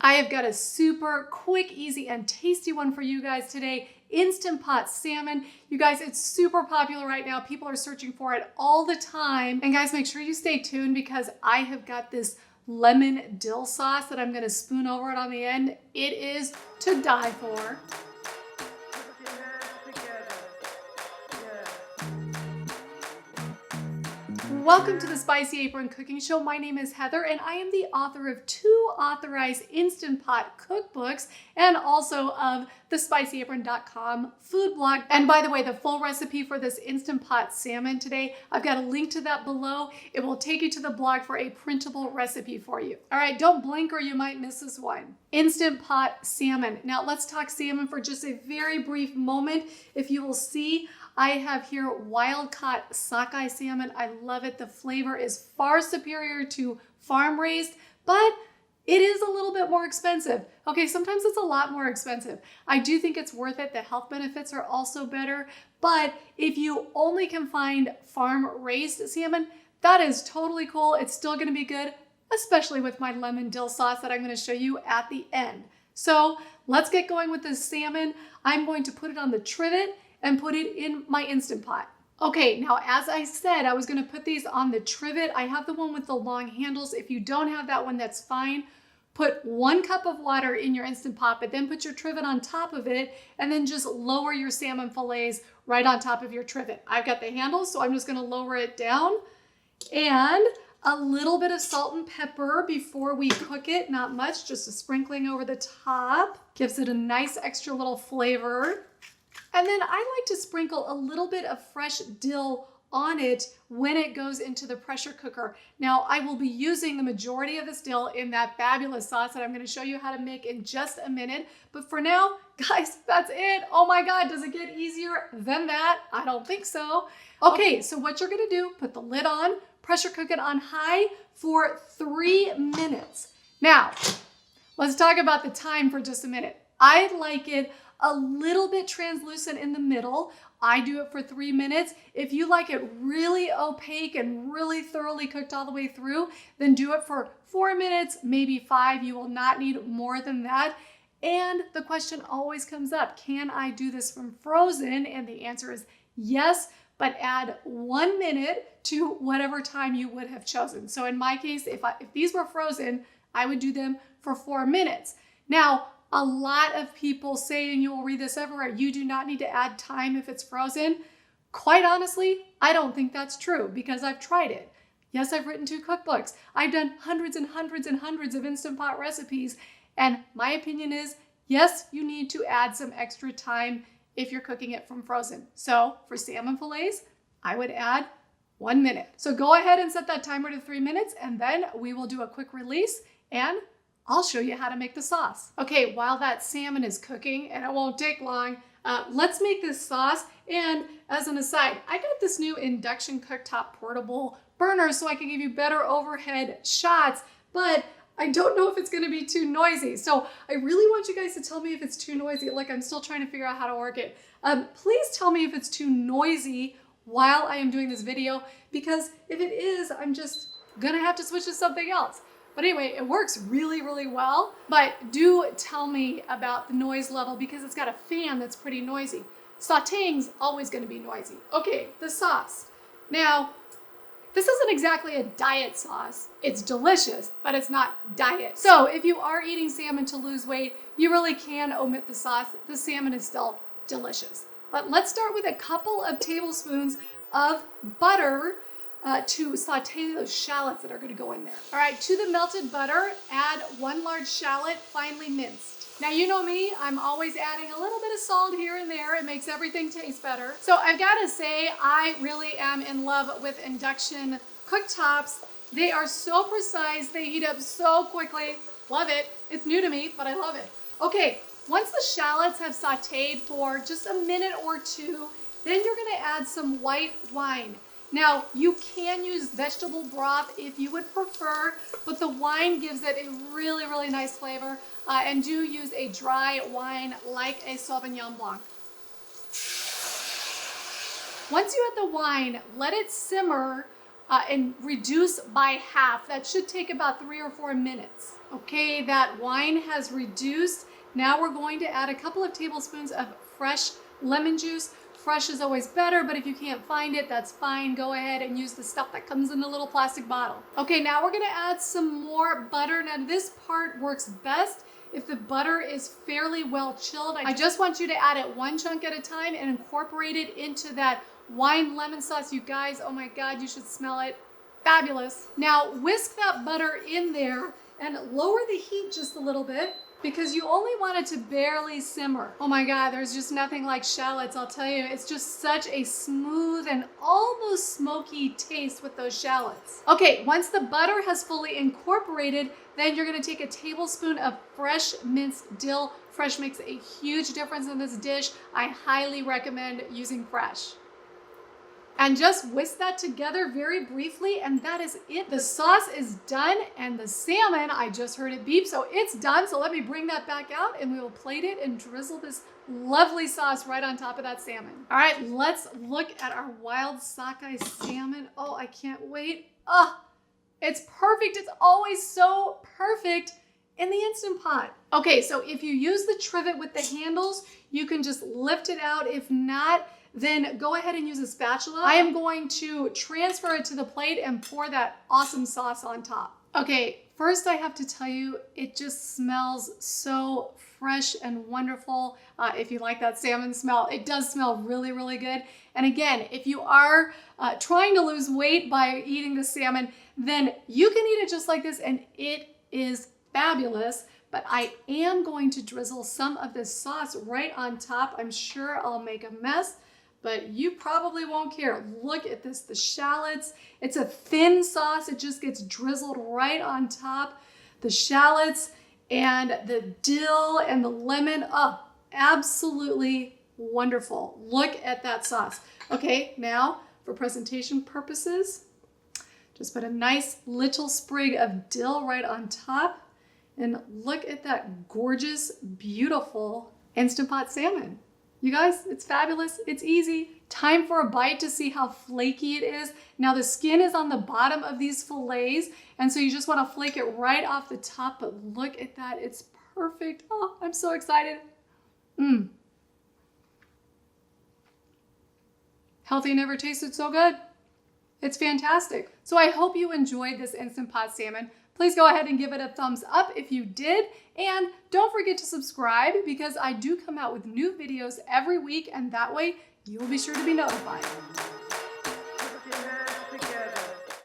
I have got a super quick, easy, and tasty one for you guys today. Instant Pot Salmon. You guys, it's super popular right now. People are searching for it all the time. And guys, make sure you stay tuned because I have got this lemon dill sauce that I'm gonna spoon over it on the end. It is to die for. Welcome to the Spicy Apron Cooking Show. My name is Heather and I am the author of 2 authorized Instant Pot cookbooks and also of the spicyapron.com food blog. And by the way, the full recipe for this Instant Pot salmon today, I've got a link to that below. It will take you to the blog for a printable recipe for you. All right, don't blink or you might miss this one. Instant Pot salmon. Now let's talk salmon for just a very brief moment. If you will see, I have here wild-caught sockeye salmon. I love it. The flavor is far superior to farm-raised, but it is a little bit more expensive. Okay, sometimes it's a lot more expensive. I do think it's worth it. The health benefits are also better, but if you only can find farm-raised salmon, that is totally cool. It's still gonna be good, especially with my lemon dill sauce that I'm gonna show you at the end. So let's get going with this salmon. I'm going to put it on the trivet and put it in my Instant Pot. Okay, now as I said, I was gonna put these on the trivet. I have the one with the long handles. If you don't have that one, that's fine. Put 1 cup of water in your Instant Pot, but then put your trivet on top of it and then just lower your salmon fillets right on top of your trivet. I've got the handles, so I'm just gonna lower it down. And a little bit of salt and pepper before we cook it. Not much, just a sprinkling over the top. Gives it a nice extra little flavor. And then I like to sprinkle a little bit of fresh dill on it when it goes into the pressure cooker. Now, I will be using the majority of this dill in that fabulous sauce that I'm gonna show you how to make in just a minute. But for now, guys, that's it. Oh my God, does it get easier than that? I don't think so. Okay, so what you're gonna do, put the lid on, pressure cook it on high for 3 minutes. Now, let's talk about the time for just a minute. I like it a little bit translucent in the middle. I do it for 3 minutes. If you like it really opaque and really thoroughly cooked all the way through, then do it for 4 minutes, maybe 5. You will not need more than that. And the question always comes up, can I do this from frozen? And the answer is yes, but add 1 minute to whatever time you would have chosen. So in my case, if these were frozen, I would do them for 4 minutes. Now, a lot of people say, and you will read this everywhere, you do not need to add time if it's frozen. Quite honestly, I don't think that's true because I've tried it. Yes, I've written 2 cookbooks. I've done hundreds and hundreds and hundreds of Instant Pot recipes. And my opinion is, yes, you need to add some extra time if you're cooking it from frozen. So for salmon fillets, I would add 1 minute. So go ahead and set that timer to 3 minutes and then we will do a quick release and I'll show you how to make the sauce. Okay, while that salmon is cooking, and it won't take long, let's make this sauce. And as an aside, I got this new induction cooktop portable burner so I can give you better overhead shots, but I don't know if it's gonna be too noisy. So I really want you guys to tell me if it's too noisy. Like, I'm still trying to figure out how to work it. Please tell me if it's too noisy while I am doing this video, because if it is, I'm just gonna have to switch to something else. But anyway, it works really, really well. But do tell me about the noise level because it's got a fan that's pretty noisy. Sautéing's always gonna be noisy. Okay, the sauce. Now, this isn't exactly a diet sauce. It's delicious, but it's not diet. So if you are eating salmon to lose weight, you really can omit the sauce. The salmon is still delicious. But let's start with a couple of tablespoons of butter to saute those shallots that are gonna go in there. All right, to the melted butter, add 1 large shallot, finely minced. Now you know me, I'm always adding a little bit of salt here and there. It makes everything taste better. So I've gotta say, I really am in love with induction cooktops. They are so precise, they heat up so quickly. Love it. It's new to me, but I love it. Okay, once the shallots have sauteed for just a minute or 2, then you're gonna add some white wine. Now, you can use vegetable broth if you would prefer, but the wine gives it a really, really nice flavor. And do use a dry wine like a Sauvignon Blanc. Once you add the wine, let it simmer and reduce by half. That should take about 3 or 4 minutes. Okay, that wine has reduced. Now we're going to add a couple of tablespoons of fresh lemon juice. Fresh is always better, but if you can't find it, that's fine. Go ahead and use the stuff that comes in the little plastic bottle. Okay, now we're gonna add some more butter. Now this part works best if the butter is fairly well chilled. I just want you to add it 1 chunk at a time and incorporate it into that wine lemon sauce. You guys, oh my God, you should smell it. Fabulous. Now whisk that butter in there and lower the heat just a little bit, because you only want it to barely simmer. Oh my God, there's just nothing like shallots, I'll tell you. It's just such a smooth and almost smoky taste with those shallots. Okay, once the butter has fully incorporated, then you're gonna take a tablespoon of fresh minced dill. Fresh makes a huge difference in this dish. I highly recommend using fresh. And just whisk that together very briefly, and that is it. The sauce is done, and the salmon, I just heard it beep, so it's done. So let me bring that back out, and we will plate it and drizzle this lovely sauce right on top of that salmon. All right, let's look at our wild sockeye salmon. Oh, I can't wait. Oh, it's perfect. It's always so perfect in the Instant Pot. Okay, so if you use the trivet with the handles, you can just lift it out. If not, then go ahead and use a spatula. I am going to transfer it to the plate and pour that awesome sauce on top. Okay, first I have to tell you, it just smells so fresh and wonderful. If you like that salmon smell, it does smell really, really good. And again, if you are trying to lose weight by eating the salmon, then you can eat it just like this and it is fabulous. But I am going to drizzle some of this sauce right on top. I'm sure I'll make a mess, but you probably won't care. Look at this, the shallots. It's a thin sauce. It just gets drizzled right on top. The shallots and the dill and the lemon, oh, absolutely wonderful. Look at that sauce. Okay, now for presentation purposes, just put a nice little sprig of dill right on top. And look at that gorgeous, beautiful Instant Pot salmon. You guys, it's fabulous. It's easy. Time for a bite to see how flaky it is. Now the skin is on the bottom of these fillets, and so you just want to flake it right off the top, but look at that. It's perfect. Oh, I'm so excited. Healthy never tasted so good. It's fantastic. So I hope you enjoyed this Instant Pot salmon. Please go ahead and give it a thumbs up if you did. And don't forget to subscribe, because I do come out with new videos every week, and that way you will be sure to be notified.